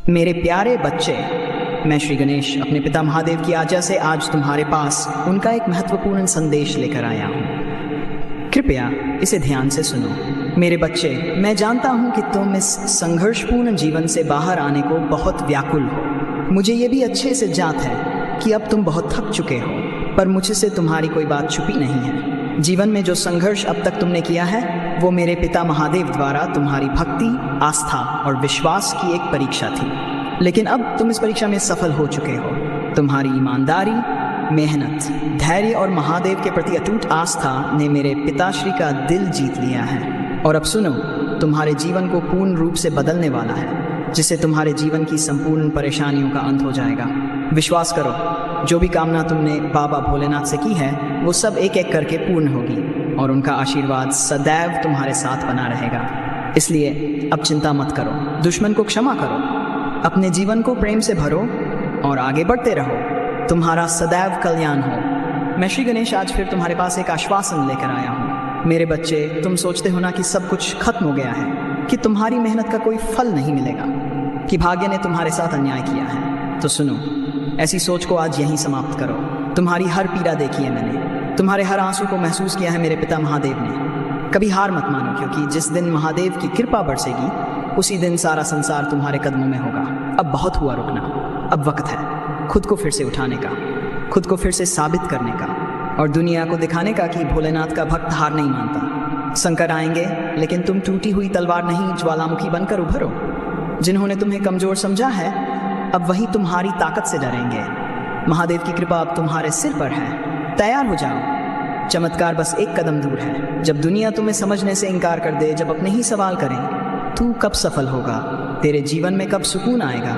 मेरे प्यारे बच्चे, मैं श्री गणेश अपने पिता महादेव की आज्ञा से आज तुम्हारे पास उनका एक महत्वपूर्ण संदेश लेकर आया हूँ। कृपया इसे ध्यान से सुनो। मेरे बच्चे, मैं जानता हूँ कि तुम इस संघर्षपूर्ण जीवन से बाहर आने को बहुत व्याकुल हो। मुझे ये भी अच्छे से ज्ञात है कि अब तुम बहुत थक चुके हो, पर मुझसे तुम्हारी कोई बात छुपी नहीं है। जीवन में जो संघर्ष अब तक तुमने किया है वो मेरे पिता महादेव द्वारा तुम्हारी भक्ति, आस्था और विश्वास की एक परीक्षा थी। लेकिन अब तुम इस परीक्षा में सफल हो चुके हो। तुम्हारी ईमानदारी, मेहनत, धैर्य और महादेव के प्रति अटूट आस्था ने मेरे पिताश्री का दिल जीत लिया है। और अब सुनो, तुम्हारे जीवन को पूर्ण रूप से बदलने वाला है, जिससे तुम्हारे जीवन की संपूर्ण परेशानियों का अंत हो जाएगा। विश्वास करो, जो भी कामना तुमने बाबा भोलेनाथ से की है वो सब एक एक करके पूर्ण होगी और उनका आशीर्वाद सदैव तुम्हारे साथ बना रहेगा। इसलिए अब चिंता मत करो, दुश्मन को क्षमा करो, अपने जीवन को प्रेम से भरो और आगे बढ़ते रहो। तुम्हारा सदैव कल्याण हो। मैं श्री गणेश आज फिर तुम्हारे पास एक आश्वासन लेकर आया हूँ। मेरे बच्चे, तुम सोचते हो ना कि सब कुछ खत्म हो गया है, कि तुम्हारी मेहनत का कोई फल नहीं मिलेगा, कि भाग्य ने तुम्हारे साथ अन्याय किया है। तो सुनो, ऐसी सोच को आज यहीं समाप्त करो। तुम्हारी हर पीड़ा देखी है मैंने, तुम्हारे हर आंसू को महसूस किया है मेरे पिता महादेव ने। कभी हार मत मानो, क्योंकि जिस दिन महादेव की कृपा बरसेगी उसी दिन सारा संसार तुम्हारे कदमों में होगा। अब बहुत हुआ रुकना, अब वक्त है खुद को फिर से उठाने का, खुद को फिर से साबित करने का और दुनिया को दिखाने का कि भोलेनाथ का भक्त हार नहीं मानता। संकट आएंगे, लेकिन तुम टूटी हुई तलवार नहीं, ज्वालामुखी बनकर उभरो। जिन्होंने तुम्हें कमजोर समझा है अब वही तुम्हारी ताकत से डरेंगे। महादेव की कृपा अब तुम्हारे सिर पर है। तैयार हो जाओ, चमत्कार बस एक कदम दूर है। जब दुनिया तुम्हें समझने से इनकार कर दे, जब अपने ही सवाल करें तू कब सफल होगा, तेरे जीवन में कब सुकून आएगा,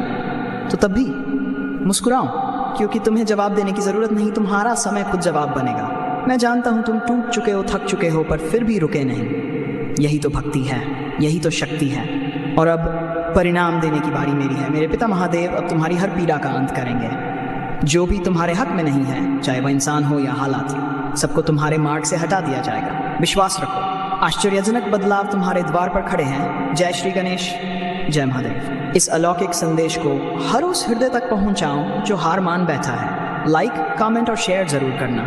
तो तब भी मुस्कुराओ, क्योंकि तुम्हें जवाब देने की जरूरत नहीं, तुम्हारा समय खुद जवाब बनेगा। मैं जानता हूं तुम टूट चुके हो, थक चुके हो, पर फिर भी रुके नहीं। यही तो भक्ति है, यही तो शक्ति है। और अब परिणाम देने की बारी मेरी है। मेरे पिता महादेव अब तुम्हारी हर पीड़ा का अंत करेंगे। जो भी तुम्हारे हक में नहीं है, चाहे वह इंसान हो या हालात, सबको तुम्हारे मार्ग से हटा दिया जाएगा। विश्वास रखो, आश्चर्यजनक बदलाव तुम्हारे द्वार पर खड़े हैं। जय श्री गणेश, जय महादेव। इस अलौकिक संदेश को हर उस हृदय तक पहुंचाओ जो हार मान बैठा है। लाइक, कमेंट और शेयर जरूर करना।